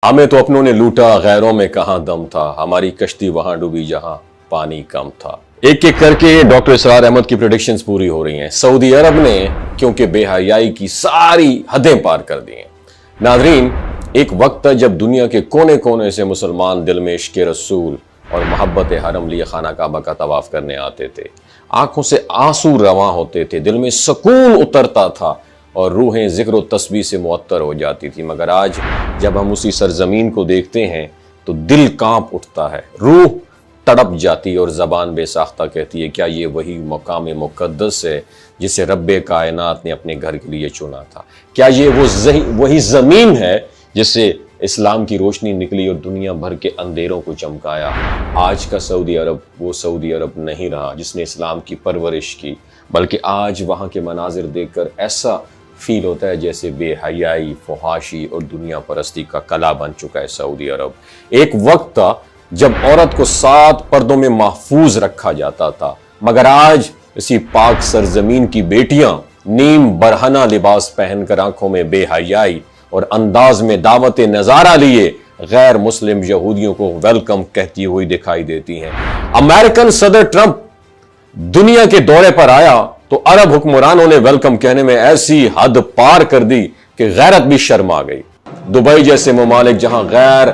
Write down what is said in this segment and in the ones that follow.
ہمیں تو اپنوں نے لوٹا، غیروں میں کہاں دم تھا، ہماری کشتی وہاں ڈوبی جہاں پانی کم تھا۔ ایک ایک کر کے ڈاکٹر اسرار احمد کی پریڈکشنز پوری ہو رہی ہیں۔ سعودی عرب نے کیونکہ بے حیائی کی ساری حدیں پار کر دی ہیں۔ ناظرین، ایک وقت تھا جب دنیا کے کونے کونے سے مسلمان دل میں عشق رسول اور محبت حرم لیے خانہ کعبہ کا طواف کرنے آتے تھے، آنکھوں سے آنسو رواں ہوتے تھے، دل میں سکون اترتا تھا اور روحیں ذکر و تسبیح سے معطر ہو جاتی تھی۔ مگر آج جب ہم اسی سرزمین کو دیکھتے ہیں تو دل کانپ اٹھتا ہے، روح تڑپ جاتی اور زبان بے ساختہ کہتی ہے کیا یہ وہی مقام مقدس ہے جسے رب کائنات نے اپنے گھر کے لیے چنا تھا؟ کیا یہ وہی زمین ہے جس سے اسلام کی روشنی نکلی اور دنیا بھر کے اندھیروں کو چمکایا؟ آج کا سعودی عرب وہ سعودی عرب نہیں رہا جس نے اسلام کی پرورش کی، بلکہ آج وہاں کے مناظر دیکھ کر ایسا فیل ہوتا ہے جیسے بے حیائی، فحاشی اور دنیا پرستی کا قلعہ بن چکا ہے سعودی عرب۔ ایک وقت تھا جب عورت کو 7 پردوں میں محفوظ رکھا جاتا تھا، مگر آج اسی پاک سرزمین کی بیٹیاں نیم برہنہ لباس پہن کر آنکھوں میں بے حیائی اور انداز میں دعوت نظارہ لیے غیر مسلم یہودیوں کو ویلکم کہتی ہوئی دکھائی دیتی ہیں۔ امریکن صدر ٹرمپ دنیا کے دورے پر آیا تو عرب حکمرانوں نے ویلکم کہنے میں ایسی حد پار کر دی کہ غیرت بھی شرما گئی۔ دبئی جیسے ممالک جہاں غیر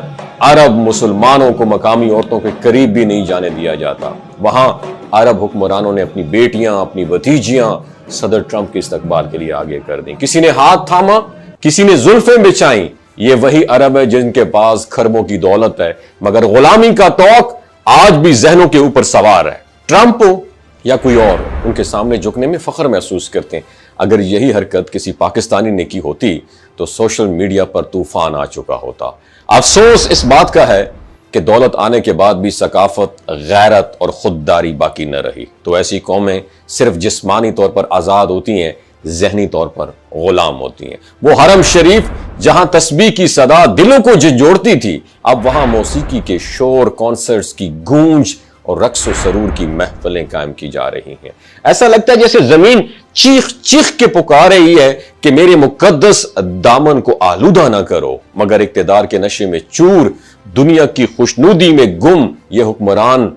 عرب مسلمانوں کو مقامی عورتوں کے قریب بھی نہیں جانے دیا جاتا، وہاں عرب حکمرانوں نے اپنی بیٹیاں، اپنی بھتیجیاں صدر ٹرمپ کے استقبال کے لیے آگے کر دیں۔ کسی نے ہاتھ تھاما، کسی نے زلفیں بچائیں۔ یہ وہی عرب ہے جن کے پاس کھربوں کی دولت ہے، مگر غلامی کا طوق آج بھی ذہنوں کے اوپر سوار ہے۔ ٹرمپ ہو یا کوئی اور، ان کے سامنے جھکنے میں فخر محسوس کرتے ہیں۔ اگر یہی حرکت کسی پاکستانی نے کی ہوتی تو سوشل میڈیا پر طوفان آ چکا ہوتا۔ افسوس اس بات کا ہے کہ دولت آنے کے بعد بھی ثقافت، غیرت اور خودداری باقی نہ رہی، تو ایسی قومیں صرف جسمانی طور پر آزاد ہوتی ہیں، ذہنی طور پر غلام ہوتی ہیں۔ وہ حرم شریف جہاں تسبیح کی صدا دلوں کو جھنجھوڑتی تھی، اب وہاں موسیقی کے شور، کانسرٹس کی گونج اور رقص و سرور کی محفلیں قائم کی جا رہی ہیں۔ ایسا لگتا ہے جیسے زمین چیخ چیخ کے پکار رہی ہے کہ میرے مقدس دامن کو آلودہ نہ کرو، مگر اقتدار کے نشے میں چور، دنیا کی خوشنودی میں گم یہ حکمران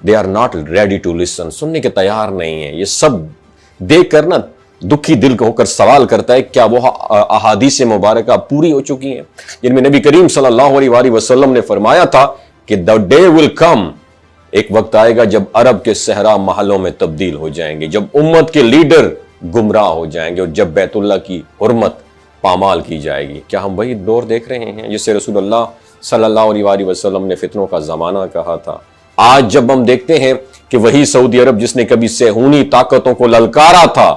they are not ready to listen، سننے کے تیار نہیں ہیں۔ یہ سب دیکھ کر نا دکھی دل ہو کر سوال کرتا ہے کیا وہ احادیث مبارکہ پوری ہو چکی ہیں جن میں نبی کریم صلی اللہ علیہ وآلہ وسلم نے فرمایا تھا کہ the day will come، ایک وقت آئے گا جب عرب کے صحرا محلوں میں تبدیل ہو جائیں گے، جب امت کے لیڈر گمراہ ہو جائیں گے اور جب بیت اللہ کی حرمت پامال کی جائے گی۔ کیا ہم وہی دور دیکھ رہے ہیں جس سے رسول اللہ صلی اللہ علیہ وآلہ وسلم نے فتنوں کا زمانہ کہا تھا؟ آج جب ہم دیکھتے ہیں کہ وہی سعودی عرب جس نے کبھی صہیونی طاقتوں کو للکارا تھا،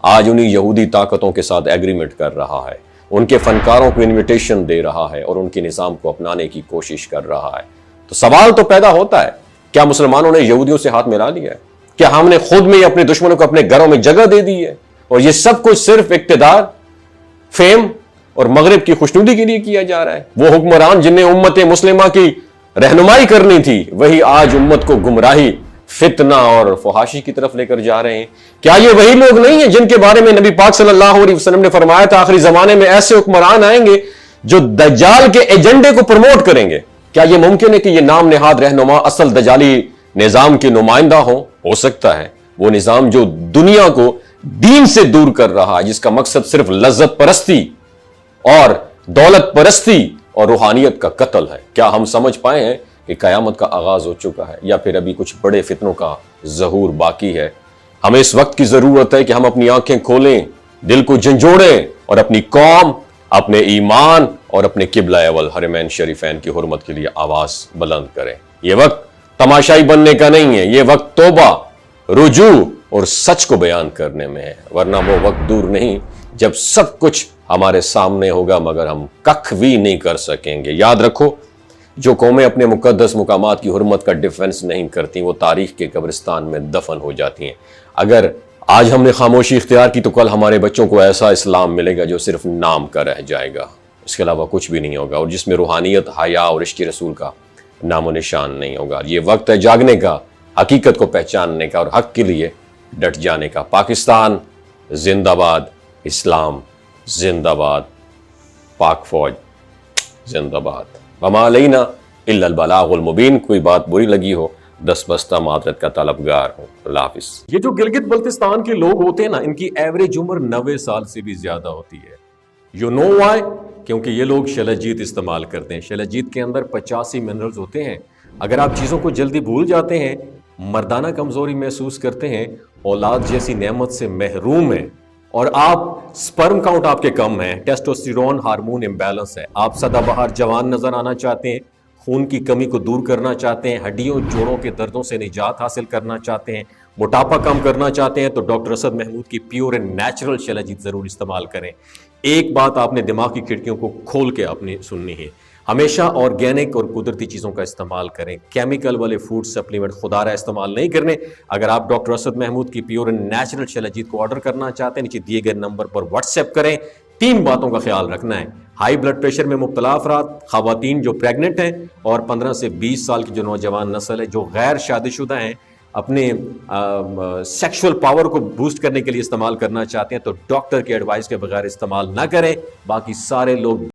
آج انہی یہودی طاقتوں کے ساتھ ایگریمنٹ کر رہا ہے، ان کے فنکاروں کو انویٹیشن دے رہا ہے اور ان کے نظام کو اپنانے کی کوشش کر رہا ہے۔ تو سوال تو پیدا ہوتا ہے، کیا مسلمانوں نے یہودیوں سے ہاتھ ملا لیا ہے؟ کیا ہم نے خود میں اپنے دشمنوں کو اپنے گھروں میں جگہ دے دی ہے؟ اور یہ سب کچھ صرف اقتدار، فیم اور مغرب کی خوشنودی کے لیے کیا جا رہا ہے؟ وہ حکمران جن نے امت مسلمہ کی رہنمائی کرنی تھی، وہی آج امت کو گمراہی، فتنہ اور فحاشی کی طرف لے کر جا رہے ہیں۔ کیا یہ وہی لوگ نہیں ہیں جن کے بارے میں نبی پاک صلی اللہ علیہ وسلم نے فرمایا تھا آخری زمانے میں ایسے حکمران آئیں گے جو دجال کے ایجنڈے کو پروموٹ کریں گے؟ کیا یہ ممکن ہے کہ یہ نام نہاد رہنما اصل دجالی نظام کے نمائندہ ہوں؟ ہو سکتا ہے، وہ نظام جو دنیا کو دین سے دور کر رہا ہے، جس کا مقصد صرف لذت پرستی اور دولت پرستی اور روحانیت کا قتل ہے۔ کیا ہم سمجھ پائے ہیں کہ قیامت کا آغاز ہو چکا ہے یا پھر ابھی کچھ بڑے فتنوں کا ظہور باقی ہے؟ ہمیں اس وقت کی ضرورت ہے کہ ہم اپنی آنکھیں کھولیں، دل کو جھنجھوڑیں اور اپنی قوم، اپنے ایمان اور اپنے قبلہ اول حرمین شریفین کی حرمت کے لیے آواز بلند کریں۔ یہ وقت تماشائی بننے کا نہیں ہے، یہ وقت توبہ، رجوع اور سچ کو بیان کرنے میں ہے، ورنہ وہ وقت دور نہیں جب سب کچھ ہمارے سامنے ہوگا مگر ہم ککھ بھی نہیں کر سکیں گے۔ یاد رکھو، جو قومیں اپنے مقدس مقامات کی حرمت کا ڈیفنس نہیں کرتی وہ تاریخ کے قبرستان میں دفن ہو جاتی ہیں۔ اگر آج ہم نے خاموشی اختیار کی تو کل ہمارے بچوں کو ایسا اسلام ملے گا جو صرف نام کا رہ جائے گا، اس کے علاوہ کچھ بھی نہیں ہوگا، اور جس میں روحانیت، حیا اور عشق رسول کا نام و نشان نہیں ہوگا۔ یہ وقت ہے جاگنے کا، حقیقت کو پہچاننے کا اور حق کے لیے ڈٹ جانے کا۔ پاکستان زندہ باد، اسلام زندہ باد، پاک فوج زندہ باد. وما علینا الا البلاغ المبین. کوئی بات بری لگی ہو دستبستہ معذرت کا طلبگار ہوں. اللہ حافظ. یہ جو گلگت بلتستان کے لوگ ہوتے ہیں نا، ان کی ایوریج عمر 90 سال سے بھی زیادہ ہوتی ہے. You know why? کیونکہ یہ لوگ شلجیت استعمال کرتے ہیں. شلجیت کے اندر 85 منرلز ہوتے ہیں. اگر آپ چیزوں کو جلدی بھول جاتے ہیں، مردانہ کمزوری محسوس کرتے ہیں، اولاد جیسی نعمت سے محروم ہیں، اور آپ سپرم کاؤنٹ آپ کے کم ہیں، ٹیسٹوسٹیرون ہارمون امبیلنس ہے، آپ سدا بہار جوان نظر آنا چاہتے ہیں، خون کی کمی کو دور کرنا چاہتے ہیں، ہڈیوں جوڑوں کے دردوں سے نجات حاصل کرنا چاہتے ہیں، موٹاپا کم کرنا چاہتے ہیں، تو ڈاکٹر اسد محمود کی پیور اینڈ نیچرل شلجیت ضرور استعمال کریں. ایک بات آپ نے دماغ کی کھڑکیوں کو کھول کے اپنی سننی ہے، ہمیشہ آرگینک اور قدرتی چیزوں کا استعمال کریں. کیمیکل والے فوڈ سپلیمنٹ خدا رہا استعمال نہیں کرنے. اگر آپ ڈاکٹر اسد محمود کی پیور اینڈ نیچرل شلجیت کو آرڈر کرنا چاہتے ہیں، نیچے دیے گئے نمبر پر واٹس ایپ کریں. 3 باتوں کا خیال رکھنا ہے: ہائی بلڈ پریشر میں مبتلا افراد، خواتین جو پریگننٹ ہیں، اور 15 سے 20 سال کی جو نوجوان نسل ہے جو غیر شادی شدہ ہیں، اپنے سیکشول پاور کو بوسٹ کرنے کے لیے استعمال کرنا چاہتے ہیں، تو ڈاکٹر کے ایڈوائس کے بغیر استعمال نہ کریں. باقی سارے لوگ